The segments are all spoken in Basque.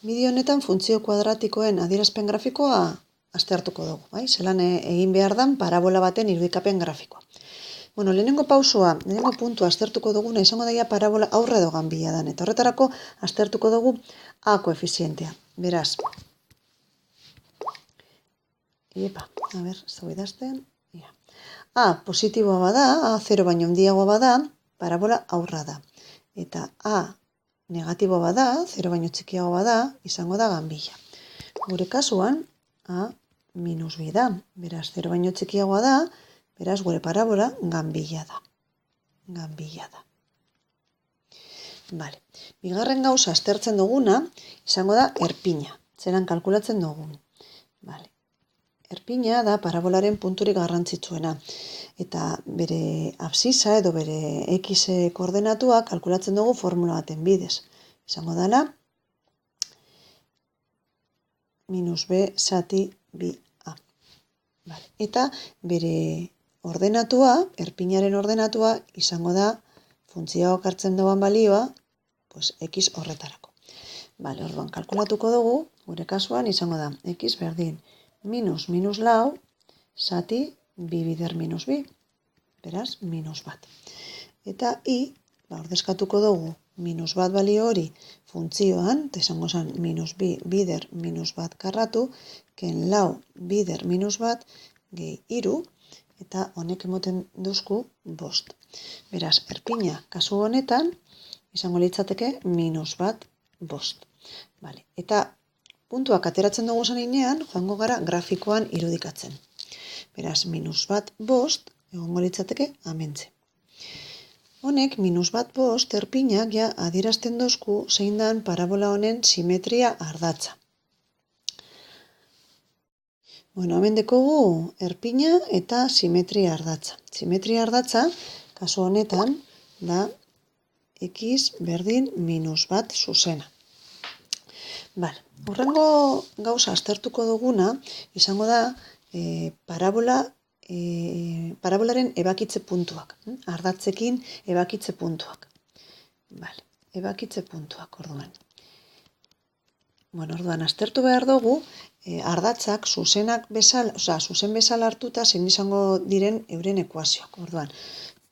Bideo honetan funtzio kuadratikoen adierazpen grafikoa aztertuko dugu, bai? Zelan egin behar dan parabola baten irudikapen grafikoa. Bueno, lehenengo puntua aztertuko duguna izango daia parabola aurre edo ganbila dan, eta horretarako aztertuko dugu A koefizientea. Beraz, ez dago idazten, A positiboa bada, A 0 baino handiagoa bada, parabola aurra da. Eta A negatiboa bada, 0 baino txikiago bada, izango da ganbila. Gure kasuan, A minus B da. Beraz, 0 baino txikiagoa da, beraz, gure parabola ganbila da. Vale. Bigarren gauza aztertzen duguna, izango da erpina. Zeran kalkulatzen dugun. Vale. Erpina da parabolaren punturik garrantzitsuena. Eta bere absisa edo bere x koordenatua kalkulatzen dugu formula baten bidez. Izango dela minus b zati bi a. Vale. Eta bere ordenatua, erpinaren ordenatua, izango da funtzioak hartzen duan balioa, pues, x horretarako. Vale, orduan kalkulatuko dugu, gure kasuan izango da x berdin minus lau zati bi bider minus bi. Beraz, minus bat. Eta ordezkatuko dugu minus bat balio hori funtzioan, eta izango zen minus bi bider minus bat karratu, ken lau bider minus bat gehi iru, eta honek emoten duzku bost. Beraz, erpina kasu honetan, izango litzateke minus bat bost. Vale. Eta puntuak ateratzen dugu zanean, joango gara grafikoan irudikatzen. Beraz, minus bat bost, egongo litzateke amentze. Honek, minus bat bost, erpinak ja adierazten dozku zein dan parabola honen simetria ardatza. Bueno, hemen dekogu erpina eta simetria ardatza. Simetria ardatza, kasu honetan, da x berdin minus bat zuzena. Vale. Horrengo gauza aztertuko duguna, izango da parabolaren ebakitze puntuak. Ardatzekin ebakitze puntuak. Vale. Ebakitze puntuak, orduan. Bueno, orduan, aztertu behar dugu, ardatzak zuzen bezala hartuta zein izango diren euren ekuazioak. Orduan,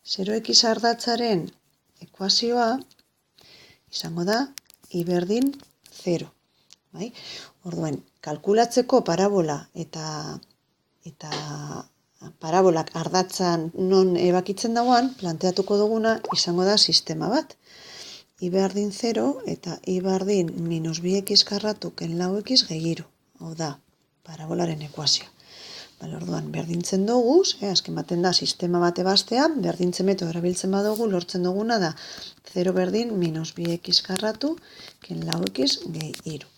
0x ardatzaren ekuazioa izango da i berdin 0. Bai? Orduan, kalkulatzeko parabola eta parabolak ardatzan non ebakitzen dagoan, planteatuko duguna izango da sistema bat. I berdin 0 eta i berdin minus 2x karratu ken lau x gehiru. Hau da, parabolaren ekuazioa. Orduan, berdintzen dugu, azken baten da sistema bate bastean, berdintzen metodo erabiltzen badugu, lortzen duguna da 0 berdin minus 2x karratu ken lau x gehiru.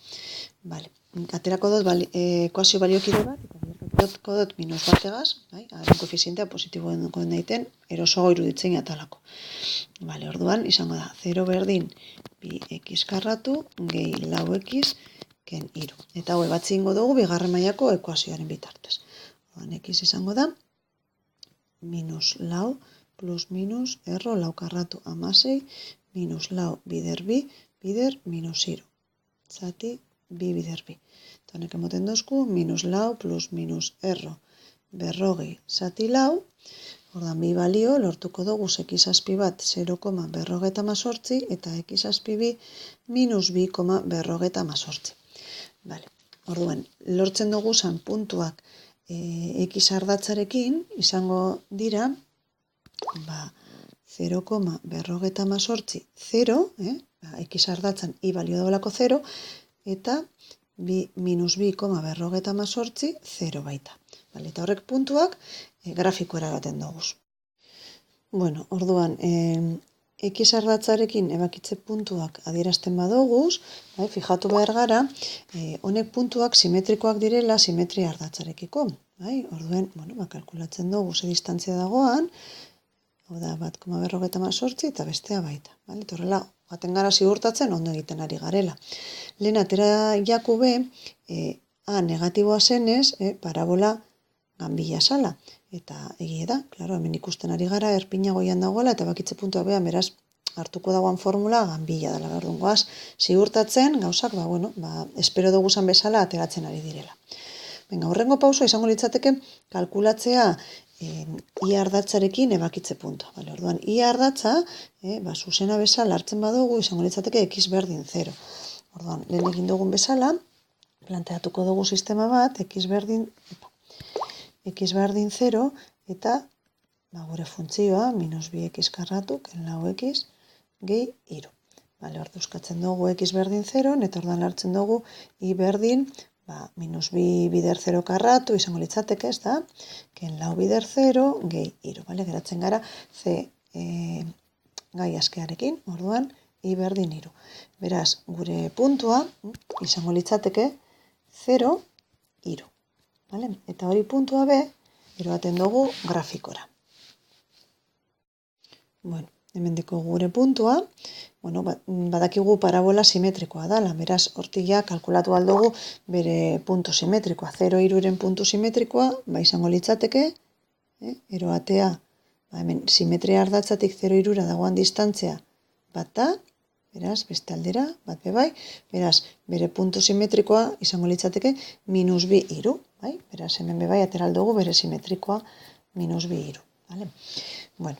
Vale. Aterako dut ekuazio baliokide bat, eta bierkatuko dut minus bategaz, haren koefizientea positiboen dukoen daiten, erosoago iruditzen atalako. Vale, orduan, izango da 0 berdin 2x karratu gehi lau x ken iru. Eta hau ebatzi ingo dugu bigarren mailako ekuazioaren bitartez. Orduan, x izango da minus lau plus minus erro lau karratu amasei minus lau bider bi bider minus iru. Zati bi bider bi. Eta honek emoten dozku, minus lau plus minus erro berrogei zati lau. Ordan bi balio lortuko dugu x azpi bat 0,berrogetamazortzi eta x azpi bi minus 2,berrogetamazortzi. Vale. Orduan, lortzen dugu zan puntuak x ardatzarekin izango dira 0,berrogetamazortzi 0, x ardatzan i balio dagoelako 0, eta minus 2,berrogetamazortzi 0 baita. Vale, eta horrek puntuak grafiko eragaten dugu. Bueno, orduan, x ardatzarekin ebakitze puntuak adierazten badoguz, fijatu behar gara, honek puntuak simetrikoak direla simetria ardatzarekiko. Orduan, kalkulatzen dugu ze distantzia dagoan, hau da 1,berrogetamazortzi eta bestea baita. Eta horrela, jaten gara ziurtatzen ondo egiten ari garela. Lehen atera jakube, A negatiboa zenez, parabola ganbila zala. Eta egie da, hemen ikusten ari gara, erpina goian dagoela, eta bakitze puntua behan, beraz, hartuko dagoan formula ganbila dela, orduan goaz ziurtatzen gauzak, espero dugu zan bezala ateratzen ari direla. Venga, horrengo pausoa izango litzateke kalkulatzea ia ardatzarekin ebakitze puntua. Vale, orduan, ia ardatza, zuzena bezala hartzen badugu izango litzateke x berdin 0. Orduan, lehen egin dugun bezala, planteatuko dugu sistema bat, x berdin 0, eta gure funtzioa, minus 2x karratu, ken lau x, gehi iru. Vale, ordu eskatzen dugu x berdin 0, eta orduan hartzen dugu i berdin, minus 2 bider 0 karratu, izango litzateke, ez da, ken lau bider 0, gehi iru. Vale, geratzen gara, gai askearekin, orduan, i berdin iru. Beraz, gure puntua, izango litzateke, 0, iru. Vale? Eta hori puntua be, eroaten dugu grafikora. Bueno, hemendiko gure puntua, badakigu parabola simetrikoa dela, beraz, hortik ja kalkulatu aldugu bere puntu simetrikoa. 0, iruren puntu simetrikoa, izango litzateke, eroatea, hemen simetria ardatzatik 0, irura dagoan distantzia bat da, beraz, beste aldera, bat bebai, beraz, bere puntu simetrikoa izango litzateke minus 2 iru, beraz, hemen bebai ateraldugu bere simetrikoa minus 2 iru. Bueno,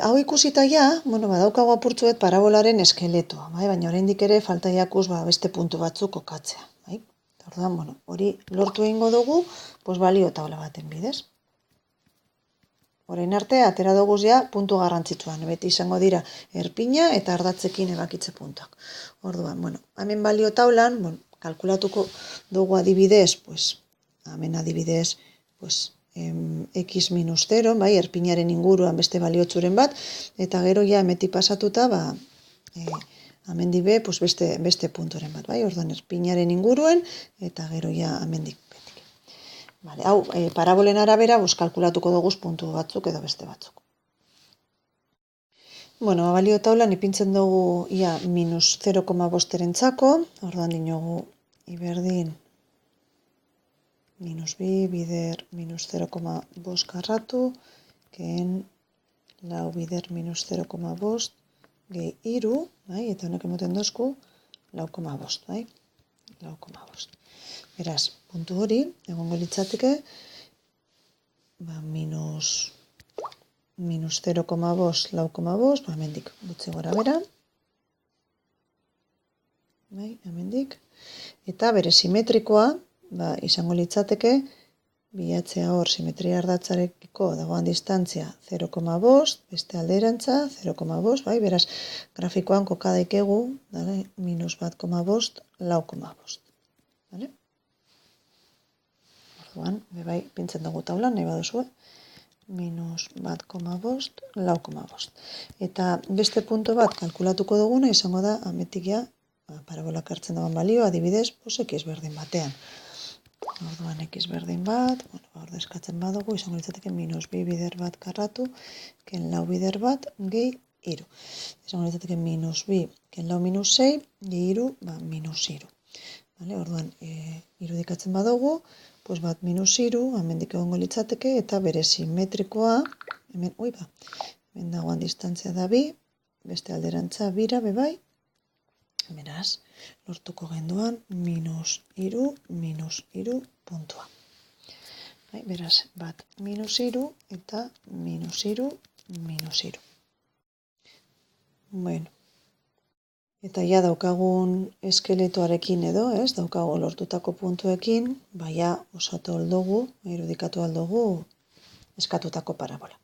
hau ikusita ja, badaukagu apurtzuet parabolaren eskeletoa, baina oraindik ere falta jakuz beste puntu batzuk kokatzea. Orduan, hori lortu egingo dugu, balio taula baten bidez. Orain arte, atera dugu ja puntu garrantzitsuan, beti izango dira erpina eta ardatzekin ebakitze puntuak. Orduan, hemen balio taulan, kalkulatuko dugu adibidez, hemen adibidez, x minus 0, erpinaren inguruan beste baliotzuren bat, eta gero ja hemetik pasatuta, amendik be, beste punturen bat, orduan erpinaren inguruen, eta gero ja amendik betik. Hau, parabolen arabera, kalkulatuko dugu puntu batzuk edo beste batzuk. Balio taulan ipintzen dugu ia minus 0,5 txako, orduan dinogu iberdin minus 2 bider minus 0,5 karratu, ken lau bider minus 0,5 gehi iru, eta honek emoten dozku, lau koma bost, lau koma bost. Beraz, puntu hori, egongo litzateke, minus 0,5, lau koma bost, hemendik gutxe gora bera, hemendik, eta bere simetrikoa, izango litzateke, bilatzea hor simetria ardatzarekiko dagoan distantzia 0,5, beste alderantza 0,5, beraz, grafikoan koka daikegu, minus 1,5, lau koma bost. Orduan, bebai, pintzen dugu taulan, nahi baduzue, minus 1,5, lau koma bost. Eta beste puntu bat kalkulatuko duguna, izango da, ametik ja, parabolak hartzen dagoen balio, adibidez, x berdin batean. Orduan x berdin bat, ordu eskatzen badugu, izango litzateke minus 2 bider bat karratu, ken lau bider bat, gehi iru. Izango litzateke minus 2, ken lau minus 6, gehi iru, minus iru. Orduan, irudikatzen badugu, bat minus iru, hemendik egongo litzateke, eta bere simetrikoa, hemen dagoan distantzia da bi, beste alderantza bira, bebai, beraz, lortuko genduan minus iru puntua. Beraz, bat minus iru eta minus iru. Bueno. Eta ja daukagun eskeletoarekin edo, daukagu lortutako puntuekin, osatu aldugu, irudikatu aldugu eskatutako parabola.